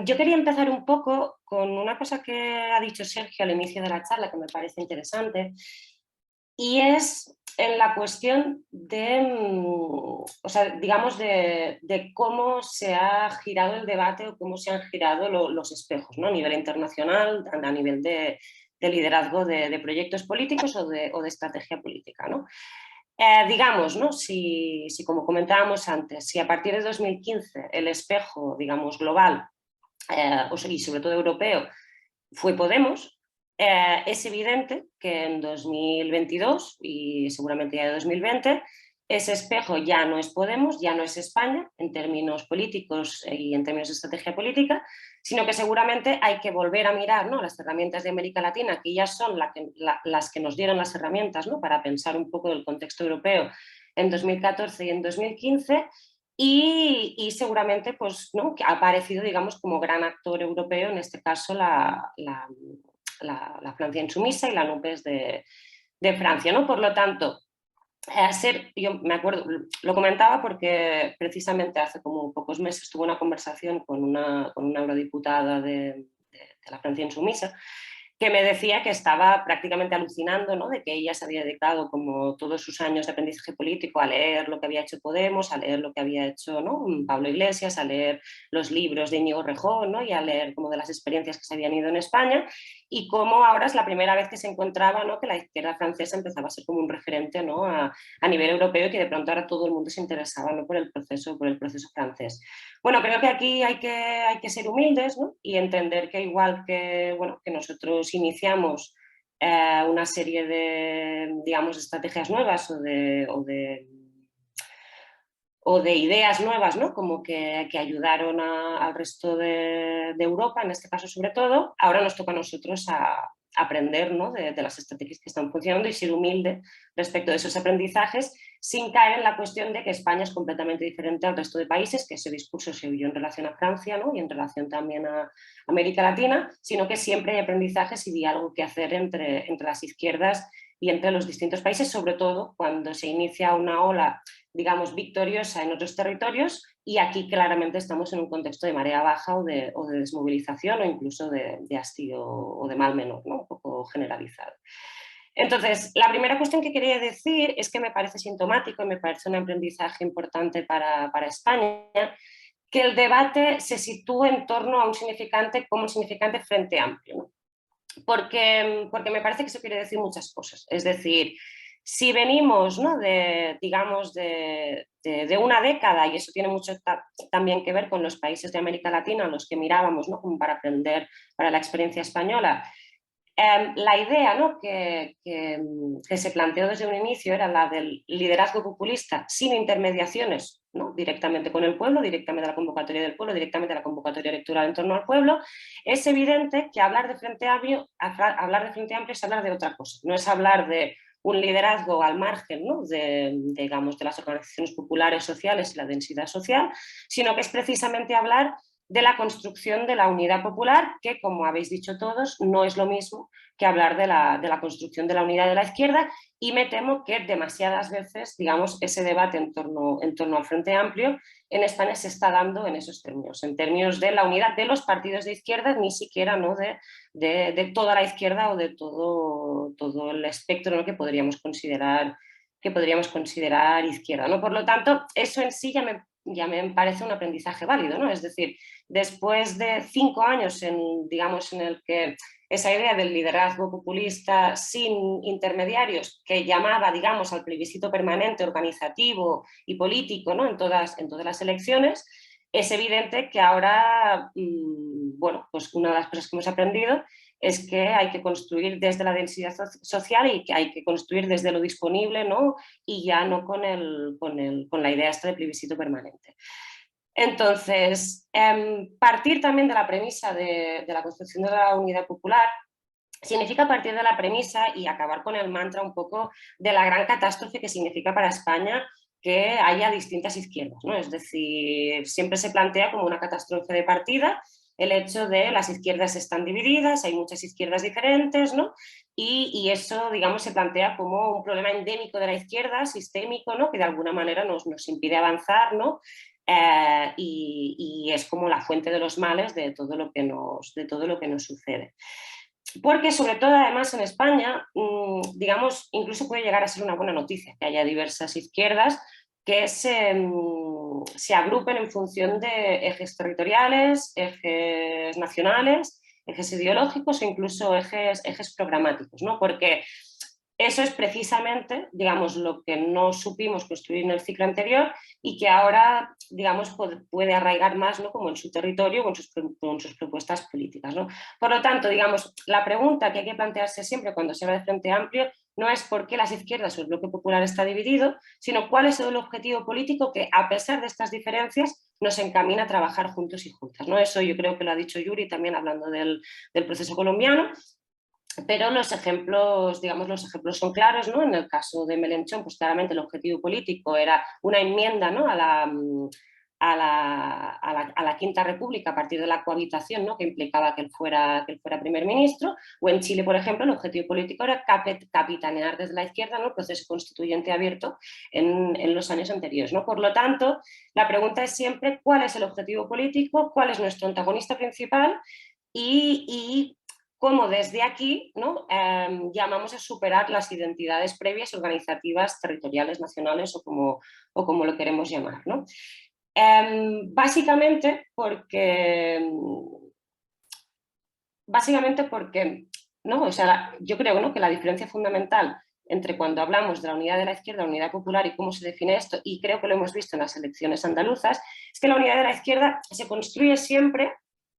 Yo quería empezar un poco con una cosa que ha dicho Sergio al inicio de la charla que me parece interesante y es en la cuestión de, o sea, digamos, de cómo se ha girado el debate o cómo se han girado los espejos, ¿no? A nivel internacional, a nivel de liderazgo de proyectos políticos o de estrategia política, ¿no? Digamos, ¿no? Si, como comentábamos antes, si a partir de 2015 el espejo, digamos, global y sobre todo europeo, fue Podemos, es evidente que en 2022 y seguramente ya de 2020 ese espejo ya no es Podemos, ya no es España en términos políticos y en términos de estrategia política, sino que seguramente hay que volver a mirar, ¿no?, las herramientas de América Latina, que ya son las que nos dieron las herramientas, ¿no?, para pensar un poco el contexto europeo en 2014 y en 2015, y seguramente pues, ¿no?, que ha aparecido, digamos, como gran actor europeo, en este caso la Francia insumisa y la NUPES de Francia, ¿no? Por lo tanto, yo me acuerdo, lo comentaba porque precisamente hace como pocos meses tuve una conversación con una eurodiputada de la Francia insumisa, que me decía que estaba prácticamente alucinando, ¿no?, de que ella se había dedicado como todos sus años de aprendizaje político a leer lo que había hecho Podemos, a leer lo que había hecho, ¿no?, Pablo Iglesias, a leer los libros de Íñigo Rejón, ¿no?, y a leer como de las experiencias que se habían ido en España, y cómo ahora es la primera vez que se encontraba, ¿no?, que la izquierda francesa empezaba a ser como un referente, ¿no?, a nivel europeo, y que de pronto ahora todo el mundo se interesaba, ¿no?, por el proceso francés. Bueno, creo que aquí hay que ser humildes, ¿no?, y entender que igual que, bueno, que nosotros iniciamos una serie de, digamos, de estrategias nuevas o de ideas nuevas, ¿no?, como que ayudaron al resto de Europa, en este caso sobre todo, ahora nos toca a nosotros aprender, ¿no?, de las estrategias que están funcionando y ser humilde respecto de esos aprendizajes, sin caer en la cuestión de que España es completamente diferente al resto de países, que ese discurso se oyó en relación a Francia, ¿no?, y en relación también a América Latina, sino que siempre hay aprendizajes y diálogo que hacer entre las izquierdas y entre los distintos países, sobre todo cuando se inicia una ola, digamos, victoriosa en otros territorios, y aquí claramente estamos en un contexto de marea baja o de desmovilización o incluso de hastío o de mal menor, ¿no?, un poco generalizado. Entonces, la primera cuestión que quería decir es que me parece sintomático y me parece un aprendizaje importante para España que el debate se sitúe en torno a un significante como un significante frente amplio, ¿no? Porque me parece que eso quiere decir muchas cosas. Es decir, si venimos, ¿no?, digamos, de una década, y eso tiene mucho también que ver con los países de América Latina, a los que mirábamos, ¿no?, como para aprender para la experiencia española, la idea, ¿no?, que se planteó desde un inicio era la del liderazgo populista sin intermediaciones, ¿no?, directamente con el pueblo, directamente a la convocatoria del pueblo, directamente a la convocatoria electoral en torno al pueblo. Es evidente que hablar de Frente Amplio es hablar de otra cosa, no es hablar de un liderazgo al margen, ¿no?, digamos, de las organizaciones populares sociales y la densidad social, sino que es precisamente hablar de la construcción de la unidad popular, que, como habéis dicho todos, no es lo mismo que hablar de la construcción de la unidad de la izquierda, y me temo que demasiadas veces, digamos, ese debate en torno al Frente Amplio en España se está dando en esos términos, en términos de la unidad de los partidos de izquierda, ni siquiera, ¿no?, de toda la izquierda o de todo el espectro, ¿no?, que podríamos considerar izquierda, ¿no? Por lo tanto, eso en sí ya me parece un aprendizaje válido, ¿no? Es decir, después de 5 años digamos, en el que esa idea del liderazgo populista sin intermediarios, que llamaba, digamos, al plebiscito permanente, organizativo y político, ¿no?, en todas las elecciones, es evidente que ahora, bueno, pues una de las cosas que hemos aprendido es que hay que construir desde la densidad social y que hay que construir desde lo disponible, ¿no?, y ya no con la idea esta de plebiscito permanente. Entonces, partir también de la premisa de la construcción de la unidad popular significa partir de la premisa y acabar con el mantra un poco de la gran catástrofe que significa para España que haya distintas izquierdas, ¿no? Es decir, siempre se plantea como una catástrofe de partida el hecho de las izquierdas están divididas, hay muchas izquierdas diferentes, ¿no? Y eso, digamos, se plantea como un problema endémico de la izquierda, sistémico, ¿no?, que de alguna manera nos impide avanzar, ¿no? y es como la fuente de los males de todo lo que nos sucede. Porque sobre todo además en España, digamos, incluso puede llegar a ser una buena noticia que haya diversas izquierdas que se agrupen en función de ejes territoriales, ejes nacionales, ejes ideológicos e incluso ejes programáticos, ¿no? Porque eso es precisamente, digamos, lo que no supimos construir en el ciclo anterior y que ahora, digamos, puede arraigar más, ¿no? Como en su territorio con sus propuestas políticas, ¿no? Por lo tanto, digamos, la pregunta que hay que plantearse siempre cuando se habla de Frente Amplio no es por qué las izquierdas o el bloque popular está dividido, sino cuál es el objetivo político que, a pesar de estas diferencias, nos encamina a trabajar juntos y juntas, ¿no? Eso yo creo que lo ha dicho Yuri también hablando del proceso colombiano. Pero los ejemplos, digamos, los ejemplos son claros, ¿no? En el caso de Melenchón, pues claramente el objetivo político era una enmienda, ¿no? a la Quinta República a partir de la cohabitación, ¿no? Que implicaba que él fuera primer ministro, o en Chile, por ejemplo, el objetivo político era capitanear desde la izquierda, ¿no? El proceso constituyente abierto en los años anteriores, ¿no? Por lo tanto, la pregunta es siempre cuál es el objetivo político, cuál es nuestro antagonista principal y cómo desde aquí, ¿no? Llamamos a superar las identidades previas organizativas, territoriales, nacionales o como lo queremos llamar, ¿no? Básicamente porque ¿no? O sea, yo creo, ¿no? Que la diferencia fundamental entre cuando hablamos de la unidad de la izquierda, la unidad popular y cómo se define esto, y creo que lo hemos visto en las elecciones andaluzas, es que la unidad de la izquierda se construye siempre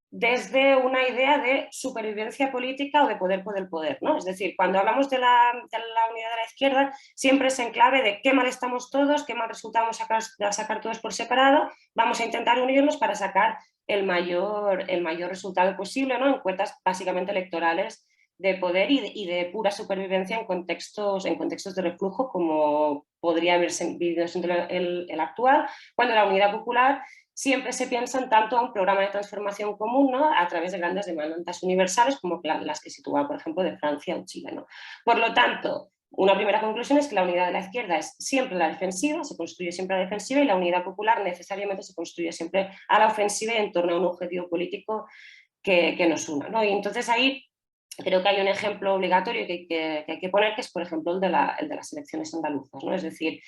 desde una idea de supervivencia política o de poder por el poder, ¿no? Es decir, cuando hablamos de la unidad de la izquierda, siempre es en clave de qué mal estamos todos, qué mal resultamos sacar todos por separado, vamos a intentar unirnos para sacar el mayor resultado posible, ¿no? En cuentas básicamente electorales de poder y de pura supervivencia en contextos de reflujo como podría haberse vivido el actual, cuando la unidad popular siempre se piensa en tanto a un programa de transformación común, ¿no? A través de grandes demandas universales como las que sitúa, por ejemplo, de Francia o Chile, ¿no? Por lo tanto, una primera conclusión es que la unidad de la izquierda es siempre la defensiva, se construye siempre a la defensiva, y la unidad popular necesariamente se construye siempre a la ofensiva y en torno a un objetivo político que nos una, ¿no? Y entonces ahí creo que hay un ejemplo obligatorio que hay que poner, que es, por ejemplo, el de las elecciones andaluzas, ¿no? Es decir,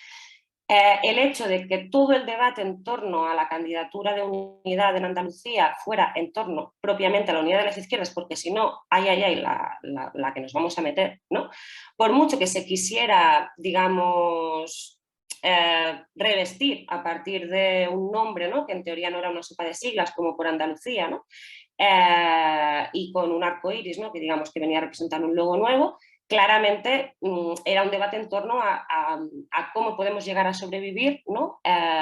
el hecho de que todo el debate en torno a la candidatura de unidad en Andalucía fuera en torno propiamente a la unidad de las izquierdas, porque si no, ay, la que nos vamos a meter, ¿no? Por mucho que se quisiera, digamos, revestir a partir de un nombre, ¿no? Que en teoría no era una sopa de siglas, como por Andalucía, ¿no? Y con un arco iris, ¿no? Que digamos que venía a representar un logo nuevo, claramente era un debate en torno a cómo podemos llegar a sobrevivir, ¿no?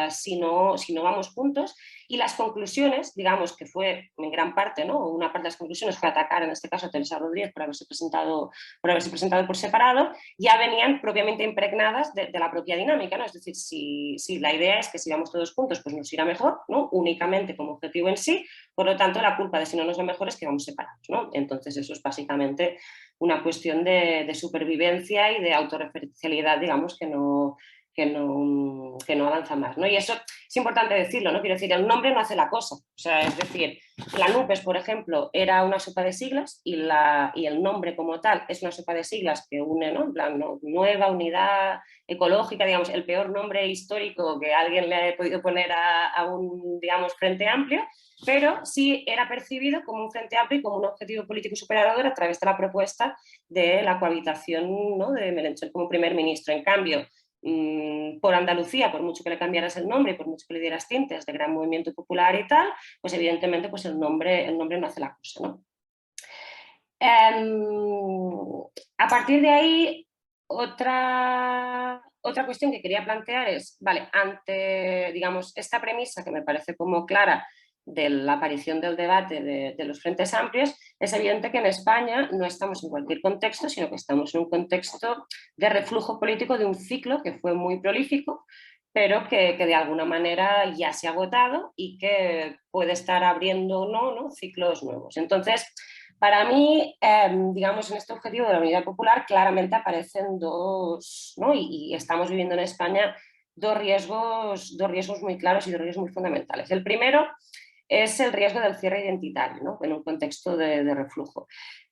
Si no vamos juntos, y las conclusiones, digamos que fue en gran parte, ¿no? Una parte de las conclusiones fue atacar en este caso a Teresa Rodríguez por haberse presentado por separado, ya venían propiamente impregnadas de la propia dinámica, ¿no? Es decir, si la idea es que si vamos todos juntos pues nos irá mejor, ¿no? Únicamente como objetivo en sí, por lo tanto la culpa de si no nos va mejor es que vamos separados, ¿no? Entonces eso es básicamente una cuestión de supervivencia y de autorreferencialidad, digamos, que no avanza más, ¿no? Y eso es importante decirlo, ¿no? Quiero decir, el nombre no hace la cosa. O sea, es decir, la NUPES, por ejemplo, era una sopa de siglas y el nombre como tal es una sopa de siglas que une, ¿no? En plan, ¿no? Nueva unidad ecológica, digamos, el peor nombre histórico que alguien le ha podido poner a un, digamos, Frente Amplio, pero sí era percibido como un Frente Amplio y como un objetivo político superador a través de la propuesta de la cohabitación, ¿no? De Melenchón como primer ministro. En cambio, por Andalucía, por mucho que le cambiaras el nombre y por mucho que le dieras tintes de gran movimiento popular y tal, pues evidentemente pues el nombre no hace la cosa, ¿no? A partir de ahí, otra cuestión que quería plantear es, vale, ante, digamos, esta premisa que me parece como clara de la aparición del debate de los frentes amplios, es evidente que en España no estamos en cualquier contexto, sino que estamos en un contexto de reflujo político de un ciclo que fue muy prolífico, pero que de alguna manera ya se ha agotado y que puede estar abriendo ¿no? ciclos nuevos. Entonces, para mí, digamos, en este objetivo de la unidad popular claramente aparecen dos, ¿no? Y estamos viviendo en España dos riesgos muy claros y dos riesgos muy fundamentales. El primero es el riesgo del cierre identitario, ¿no? En un contexto de reflujo.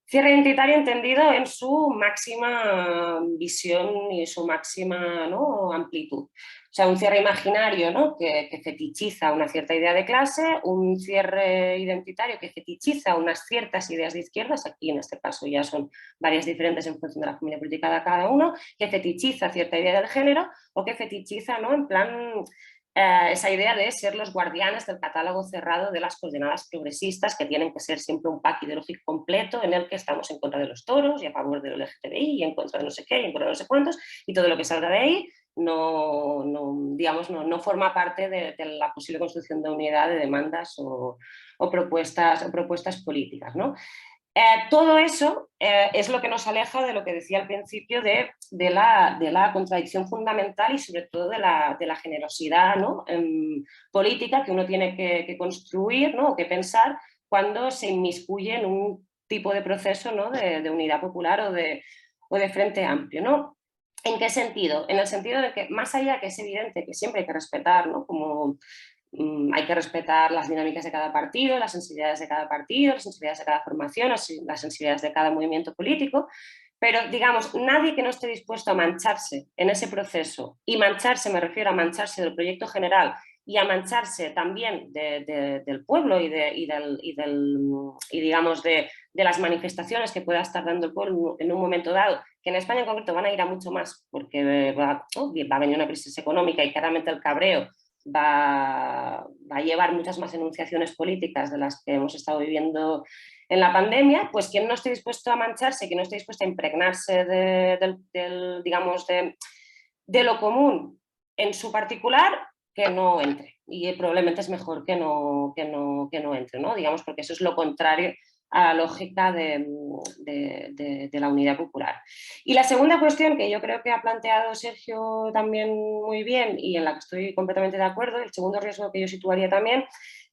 Cierre identitario entendido en su máxima visión y su máxima, ¿no?, amplitud. O sea, un cierre imaginario, ¿no?, que fetichiza una cierta idea de clase, un cierre identitario que fetichiza unas ciertas ideas de izquierdas, aquí en este caso ya son varias diferentes en función de la familia política de cada uno, que fetichiza cierta idea del género o que fetichiza, ¿no?, en plan esa idea de ser los guardianes del catálogo cerrado de las coordenadas progresistas que tienen que ser siempre un pack ideológico completo en el que estamos en contra de los toros y a favor del LGTBI y en contra de no sé qué y en contra de no sé cuántos y todo lo que salga de ahí digamos, no forma parte de la posible construcción de unidad de demandas o propuestas políticas, ¿no? Todo eso es lo que nos aleja de lo que decía al principio de la contradicción fundamental y sobre todo de la generosidad, ¿no?, política que uno tiene que construir, ¿no?, o que pensar cuando se inmiscuye en un tipo de proceso, ¿no?, de unidad popular o de frente amplio, ¿no? ¿En qué sentido? En el sentido de que más allá que es evidente que siempre hay que respetar, ¿no?, como hay que respetar las dinámicas de cada partido, las sensibilidades de cada partido, las sensibilidades de cada formación, las sensibilidades de cada movimiento político, pero digamos, nadie que no esté dispuesto a mancharse en ese proceso, y mancharse me refiero a mancharse del proyecto general y a mancharse también del pueblo y digamos de las manifestaciones que pueda estar dando el pueblo en un momento dado, que en España en concreto van a ir a mucho más porque va a venir una crisis económica y claramente el cabreo va a llevar muchas más enunciaciones políticas de las que hemos estado viviendo en la pandemia, pues quien no esté dispuesto a mancharse, quien no esté dispuesto a impregnarse digamos, de lo común en su particular, que no entre. Y probablemente es mejor que no entre, ¿no? Digamos, porque eso es lo contrario a la lógica de la unidad popular. Y la segunda cuestión que yo creo que ha planteado Sergio también muy bien y en la que estoy completamente de acuerdo, el segundo riesgo que yo situaría también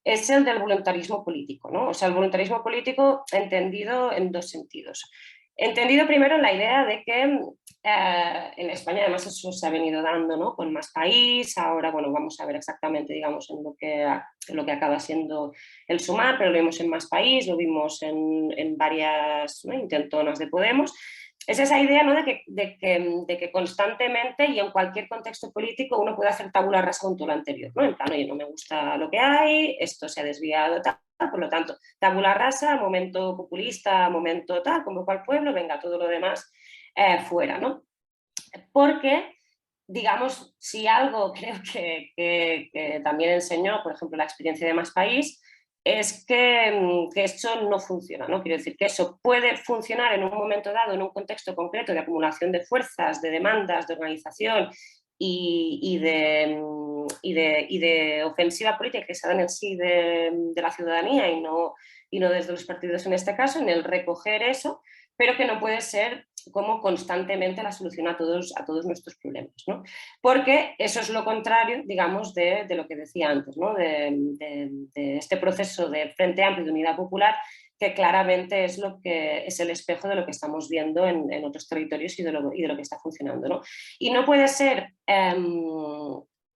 es el del voluntarismo político, ¿no? O sea, el voluntarismo político entendido en dos sentidos. Entendido primero en la idea de que en España además eso se ha venido dando, ¿no?, con Más País, ahora bueno, vamos a ver exactamente, digamos, en lo que acaba siendo el Sumar, pero lo vimos en Más País, lo vimos en varias, ¿no?, intentonas de Podemos. Es esa idea, ¿no?, de que constantemente y en cualquier contexto político uno puede hacer tabula rasa con todo lo anterior, ¿no? En plan, oye, no me gusta lo que hay, esto se ha desviado, tal, por lo tanto, tabula rasa, momento populista, momento tal, convoco al pueblo, venga, todo lo demás fuera, ¿no? Porque, digamos, si algo creo que también enseñó, por ejemplo, la experiencia de Más País, es que esto no funciona, ¿no? Quiero decir que eso puede funcionar en un momento dado, en un contexto concreto de acumulación de fuerzas, de demandas, de organización y de ofensiva política que se dan en sí de la ciudadanía y no desde los partidos en este caso, en el recoger eso, pero que no puede ser como constantemente la solución a todos nuestros problemas, ¿no? Porque eso es lo contrario, digamos, de lo que decía antes, ¿no?, de este proceso de Frente Amplio de Unidad Popular, que claramente es el espejo de lo que estamos viendo en otros territorios y de lo que está funcionando, ¿no? Y no puede ser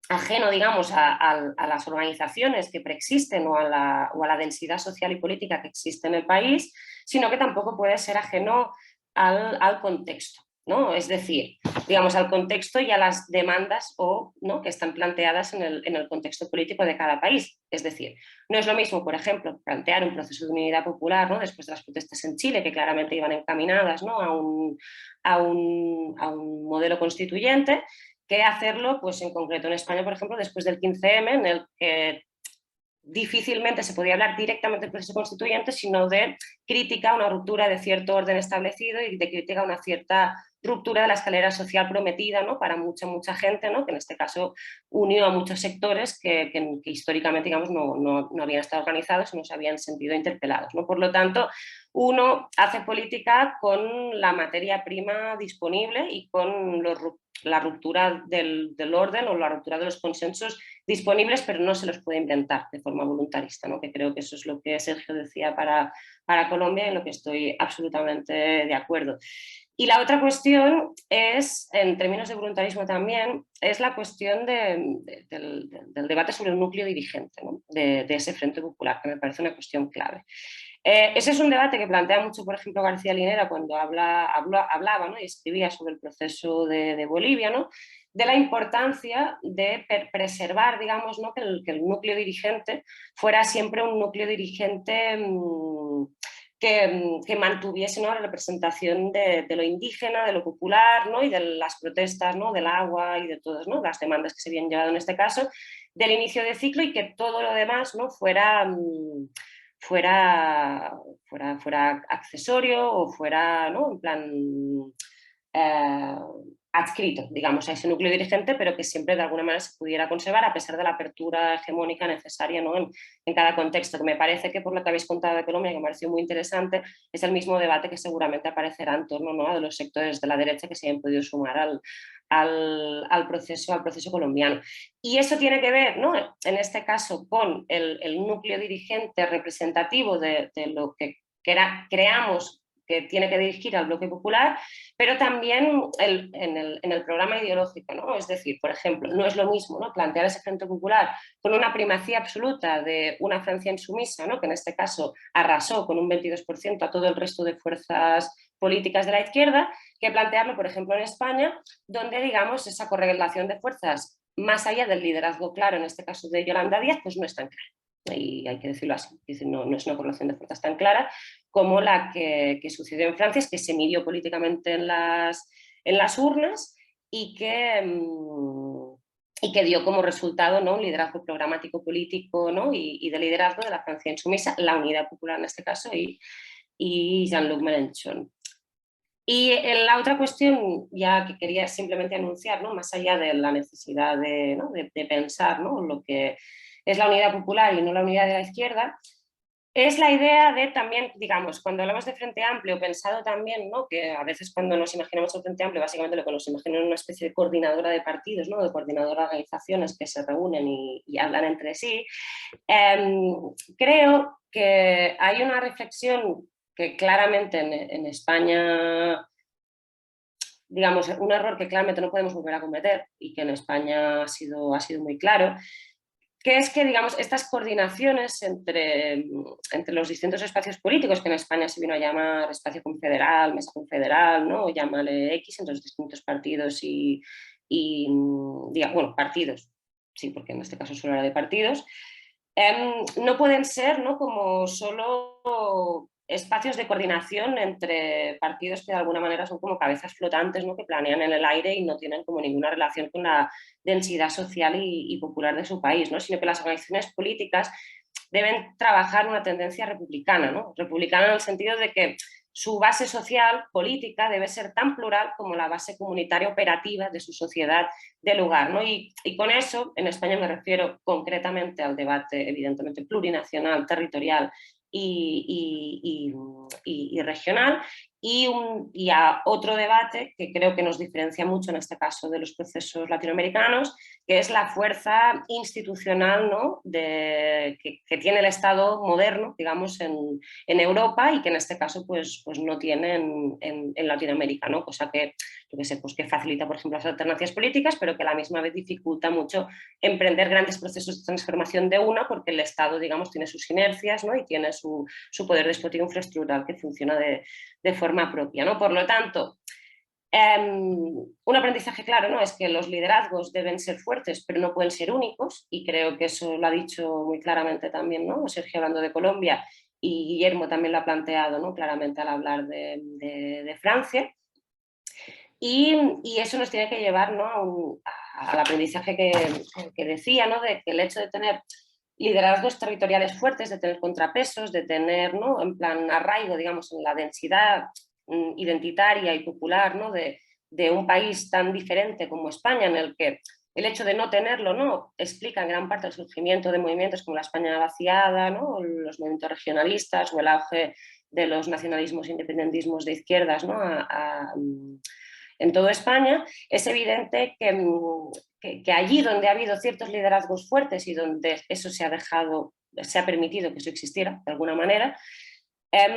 ajeno, digamos, a las organizaciones que preexisten o a la densidad social y política que existe en el país, sino que tampoco puede ser ajeno al contexto, ¿no? Es decir, digamos, al contexto y a las demandas ¿no?, que están planteadas en el contexto político de cada país. Es decir, no es lo mismo, por ejemplo, plantear un proceso de unidad popular, ¿no?, después de las protestas en Chile, que claramente iban encaminadas, ¿no?, a un modelo constituyente, que hacerlo, pues en concreto en España, por ejemplo, después del 15M, en el que difícilmente se podía hablar directamente del proceso constituyente, sino de crítica a una ruptura de cierto orden establecido y de crítica a una cierta ruptura de la escalera social prometida, ¿no?, para mucha gente, ¿no?, que en este caso unió a muchos sectores que históricamente, digamos, no habían estado organizados y no se habían sentido interpelados, ¿no? Por lo tanto, uno hace política con la materia prima disponible y con la ruptura del orden o la ruptura de los consensos disponibles, pero no se los puede inventar de forma voluntarista, ¿no? Que creo que eso es lo que Sergio decía para Colombia, en lo que estoy absolutamente de acuerdo. Y la otra cuestión es, en términos de voluntarismo también, es la cuestión del debate sobre el núcleo dirigente, ¿no? de ese Frente Popular, que me parece una cuestión clave. Ese es un debate que plantea mucho, por ejemplo, García Linera cuando hablaba, ¿no? y escribía sobre el proceso de Bolivia, ¿no? de la importancia de preservar, digamos, ¿no? que el núcleo dirigente fuera siempre un núcleo dirigente que mantuviese, ¿no? la representación de lo indígena, de lo popular, ¿no? y de las protestas, ¿no? del agua y de todas, ¿no? las demandas que se habían llevado en este caso, del inicio de ciclo, y que todo lo demás, ¿no? fuera accesorio o fuera, ¿no? en plan eh, adscrito, digamos, a ese núcleo dirigente, pero que siempre de alguna manera se pudiera conservar a pesar de la apertura hegemónica necesaria, ¿no? en cada contexto, que me parece que por lo que habéis contado de Colombia, que me pareció muy interesante, es el mismo debate que seguramente aparecerá en torno, ¿no? a los sectores de la derecha que se hayan podido sumar al proceso colombiano. Y eso tiene que ver, ¿no? en este caso, con el núcleo dirigente representativo de lo que creamos que tiene que dirigir al bloque popular, pero también en el programa ideológico, ¿no? Es decir, por ejemplo, no es lo mismo, ¿no? plantear ese Frente Popular con una primacía absoluta de una Francia insumisa, ¿no? que en este caso arrasó con un 22% a todo el resto de fuerzas políticas de la izquierda, que plantearlo, por ejemplo, en España, donde, digamos, esa correlación de fuerzas, más allá del liderazgo claro, en este caso de Yolanda Díaz, pues no es tan clara. Y hay que decirlo así, no es una correlación de fuerzas tan clara como la que sucedió en Francia, es que se midió políticamente en las urnas y que dio como resultado, ¿no? un liderazgo programático político, ¿no? y de liderazgo de la Francia insumisa, la Unidad Popular en este caso, y Jean-Luc Mélenchon. Y la otra cuestión, ya que quería simplemente anunciar, ¿no? más allá de la necesidad ¿no? de pensar, ¿no? lo que es la unidad popular y no la unidad de la izquierda, es la idea de también, digamos, cuando hablamos de Frente Amplio, pensado también, ¿no? que a veces cuando nos imaginamos el Frente Amplio, básicamente lo que nos imaginamos es una especie de coordinadora de partidos, ¿no? de coordinadora de organizaciones que se reúnen y hablan entre sí. Creo que hay una reflexión que claramente en España, digamos, un error que claramente no podemos volver a cometer y que en España ha sido muy claro, que es que, digamos, estas coordinaciones entre los distintos espacios políticos, que en España se vino a llamar espacio confederal, mesa confederal, ¿no? o llámale X, entre los distintos partidos bueno, partidos, sí, porque en este caso solo era de partidos, no pueden ser, ¿no? como solo espacios de coordinación entre partidos que de alguna manera son como cabezas flotantes, ¿no? que planean en el aire y no tienen como ninguna relación con la densidad social y popular de su país, ¿no? sino que las organizaciones políticas deben trabajar una tendencia republicana, ¿no? republicana en el sentido de que su base social, política, debe ser tan plural como la base comunitaria operativa de su sociedad de lugar, ¿no? Y con eso, en España me refiero concretamente al debate, evidentemente, plurinacional, territorial y regional, y a otro debate que creo que nos diferencia mucho en este caso de los procesos latinoamericanos, que es la fuerza institucional, ¿no? que tiene el Estado moderno, digamos, en Europa, y que en este caso pues no tiene en Latinoamérica, ¿no? cosa que, yo qué sé, pues que facilita, por ejemplo, las alternancias políticas, pero que a la misma vez dificulta mucho emprender grandes procesos de transformación de una, porque el Estado, digamos, tiene sus inercias, ¿no? y tiene su poder despótico infraestructural que funciona de forma propia, ¿no? Por lo tanto, un aprendizaje claro, ¿no? es que los liderazgos deben ser fuertes, pero no pueden ser únicos, y creo que eso lo ha dicho muy claramente también, ¿no? Sergio hablando de Colombia, y Guillermo también lo ha planteado, ¿no? claramente al hablar de Francia. Y eso nos tiene que llevar, ¿no? al aprendizaje que decía, ¿no? de que el hecho de tener liderazgos territoriales fuertes, de tener contrapesos, de tener, ¿no? en plan arraigo, digamos, en la densidad identitaria y popular, ¿no? de un país tan diferente como España, en el que el hecho de no tenerlo, ¿no? explica en gran parte el surgimiento de movimientos como la España vaciada, ¿no? los movimientos regionalistas o el auge de los nacionalismos e independentismos de izquierdas, ¿no? En toda España. Es evidente que que allí donde ha habido ciertos liderazgos fuertes y donde eso se ha permitido que eso existiera de alguna manera,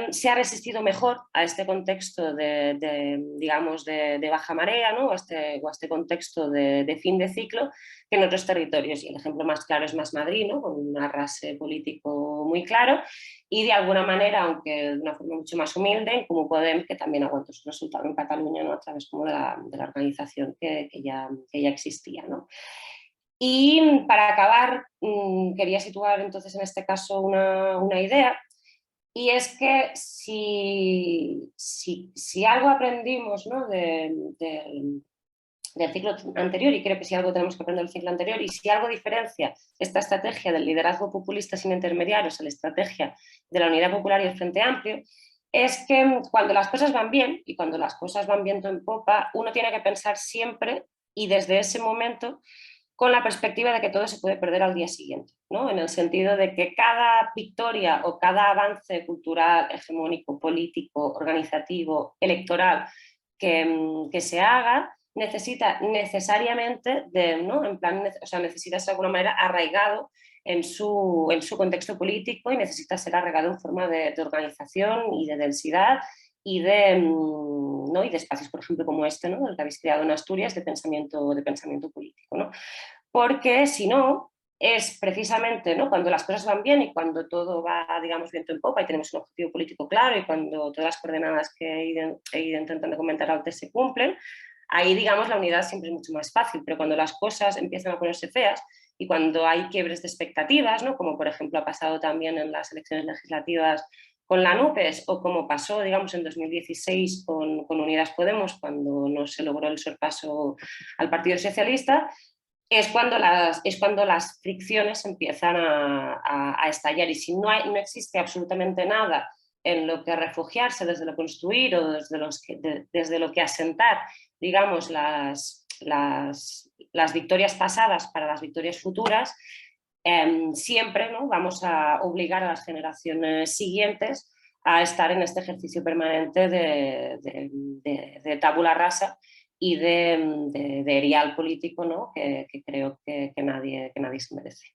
se ha resistido mejor a este contexto digamos, de baja marea, ¿no? O a este contexto de fin de ciclo que en otros territorios. Y el ejemplo más claro es Mas Madrid, ¿no? Con un arrase político muy claro y de alguna manera, aunque de una forma mucho más humilde, en Comú Podem, que también aguantó su resultado en Cataluña, ¿no? A través como de la organización que ya existía, ¿no? Y para acabar, quería situar entonces en este caso una idea, y es que si algo aprendimos, ¿no? Del ciclo anterior, y creo que si algo tenemos que aprender del ciclo anterior, y si algo diferencia esta estrategia del liderazgo populista sin intermediarios a la estrategia de la Unidad Popular y el Frente Amplio, es que cuando las cosas van bien, y cuando las cosas van viento en popa, uno tiene que pensar siempre, y desde ese momento, con la perspectiva de que todo se puede perder al día siguiente, ¿no? En el sentido de que cada victoria o cada avance cultural, hegemónico, político, organizativo, electoral que se haga, necesita necesariamente ¿no? En plan, o sea, necesita ser de alguna manera arraigado en su contexto político y necesita ser arraigado en forma de organización y de densidad y ¿no? Y de espacios, por ejemplo, como este, ¿no? El que habéis creado en Asturias de pensamiento político, ¿no? Porque si no, es precisamente, ¿no? Cuando las cosas van bien y cuando todo va, digamos, viento en popa y tenemos un objetivo político claro y cuando todas las coordenadas que he ido intentando comentar antes se cumplen, ahí, digamos, la unidad siempre es mucho más fácil, pero cuando las cosas empiezan a ponerse feas y cuando hay quiebres de expectativas, ¿no? Como por ejemplo ha pasado también en las elecciones legislativas con la NUPES o como pasó, digamos, en 2016 con Unidas Podemos cuando no se logró el sorpaso al Partido Socialista, es cuando las fricciones empiezan a estallar. Y si no existe absolutamente nada en lo que refugiarse, desde lo construir o desde lo que asentar, digamos, las victorias pasadas para las victorias futuras, siempre, ¿no? Vamos a obligar a las generaciones siguientes a estar en este ejercicio permanente de tabula rasa y de erial político, ¿no? que creo que nadie se merece.